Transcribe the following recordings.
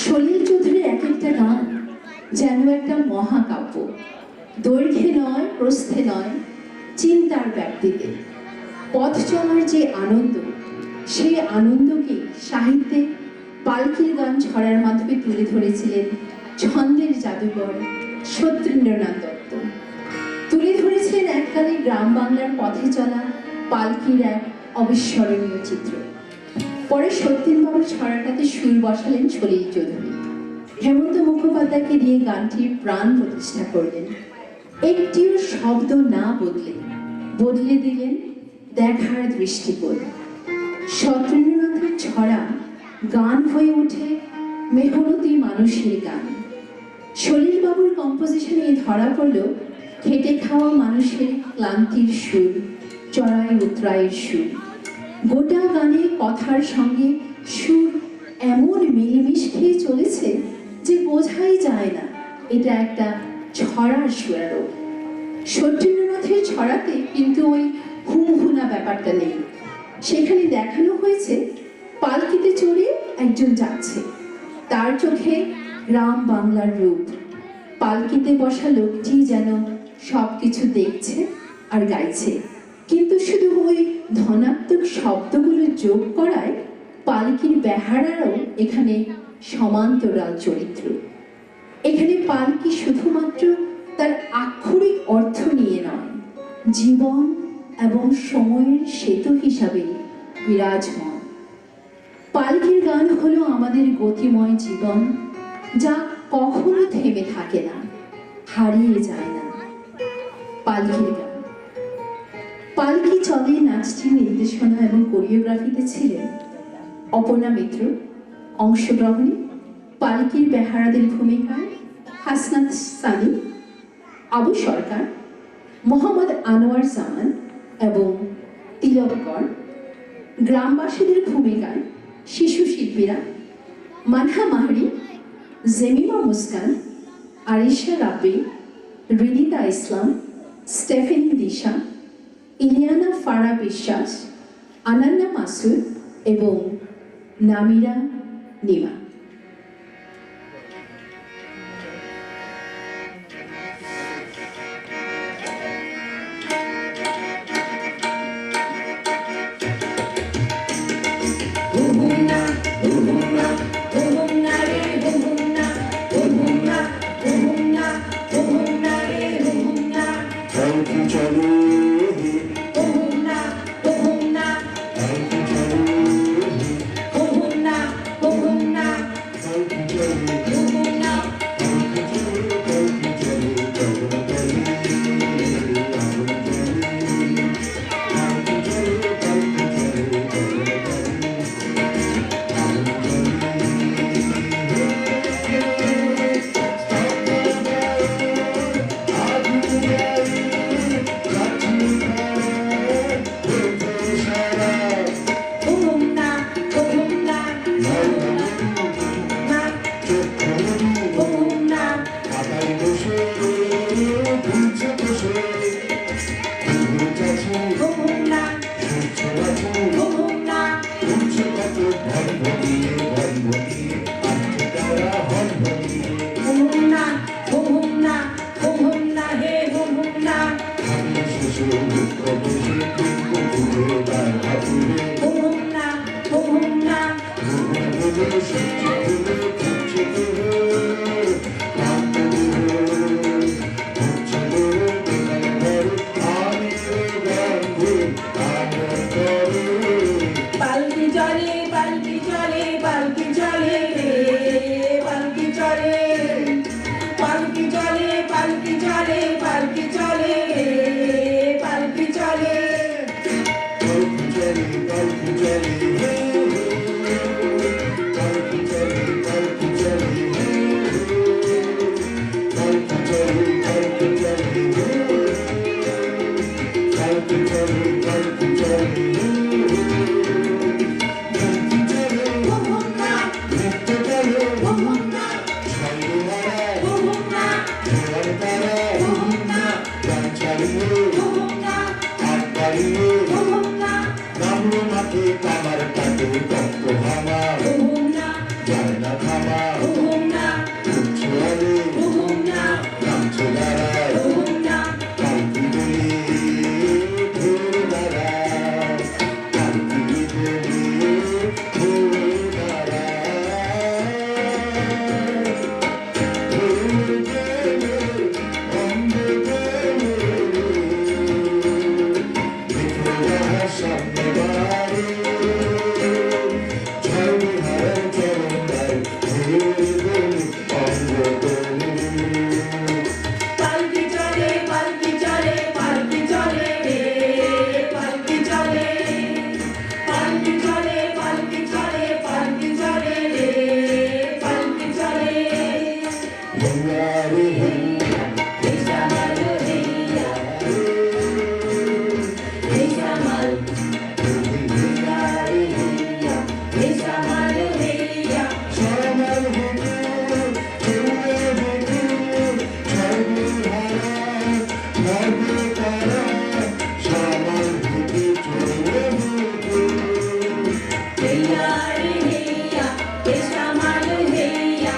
সলিল চৌধুরীর এক একটা গান যেন একটা মহাকাব্য, দৈর্ঘ্যে নয়, প্রস্থে নয়, চিন্তার ব্যাপ্তিতে। পথ চলার যে আনন্দ, সেই আনন্দকে সাহিত্যে পালকির গান ছড়ার মাধ্যমে তুলে ধরেছিলেন ছন্দের জাদুকর সত্যেন্দ্রনাথ দত্ত। তুলে ধরেছিলেন এককালে গ্রাম বাংলার পথে চলা পালকির এক অবিস্মরণীয় চিত্র। পরে সত্যেনবাবুর ছড়াটাতে সুর বসালেন সলিল চৌধুরী। হেমন্ত মুখোপাধ্যায়কে দিয়ে গানটির প্রাণ প্রতিষ্ঠা করলেন। একটিও শব্দ না বদলে দিলেন দেখার দৃষ্টিকোণ। সত্যেন্দ্রনাথের ছড়া গান হয়ে ওঠে মেহনতি মানুষের গান। সলিল বাবুর কম্পোজিশনে ধরা পড়ল খেটে খাওয়া মানুষের ক্লান্তির সুর, চড়াই উতরাইয়ের সুর। গোটা গানে কথার সঙ্গে সুর এমন মিলেমিশে খেয়ে চলেছে যে বোঝাই যায় না এটা একটা ছড়ার সুরারোপ। সত্যেন্দ্রনাথের ছড়াতে কিন্তু ওই হুমহুনা ব্যাপারটা নেই। সেখানে দেখানো হয়েছে পালকিতে চড়ে একজন যাচ্ছে, তার চোখে গ্রাম বাংলার রূপ। পালকিতে বসা লোকটি যেন সবকিছু দেখছে আর গাইছে, কিন্তু শুধু ওই ধনাত্মক শব্দগুলো যোগ করায় পালকির বেহারারও এখানে সমান্তরাল চরিত্র। এখানে পালকি শুধুমাত্র তার আক্ষরিক অর্থ নিয়ে নয়, জীবন এবং সময়ের সেতু হিসাবে বিরাজমান। পালকির গান হলো আমাদের গতিময় জীবন, যা কখনো থেমে থাকে না, হারিয়ে যায় না। পালকির গান। পালকি চলে নাচটি নির্দেশনা এবং কোরিওগ্রাফিতে ছিলেন অপর্ণা মিত্র। অংশগ্রহণে পালকির বেহারাদের ভূমিকায় হাসনাত সানি, আবু সরকার, মোহাম্মদ আনোয়ার জামান এবং তিলক কর। গ্রামবাসীদের ভূমিকায় শিশু শিল্পীরা মানহা মাহরি, জেমিমা মুস্কান, আরিশা রাব্বি, রিদিতা ইসলাম, স্টেফেনি দিশা, ইলিয়ানা ফারা বিশ্বাস, আনান্না মাসুদ এবং নামিরা নিমা। Kamar हैया रे हैया केशा माल हैया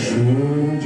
সূর্য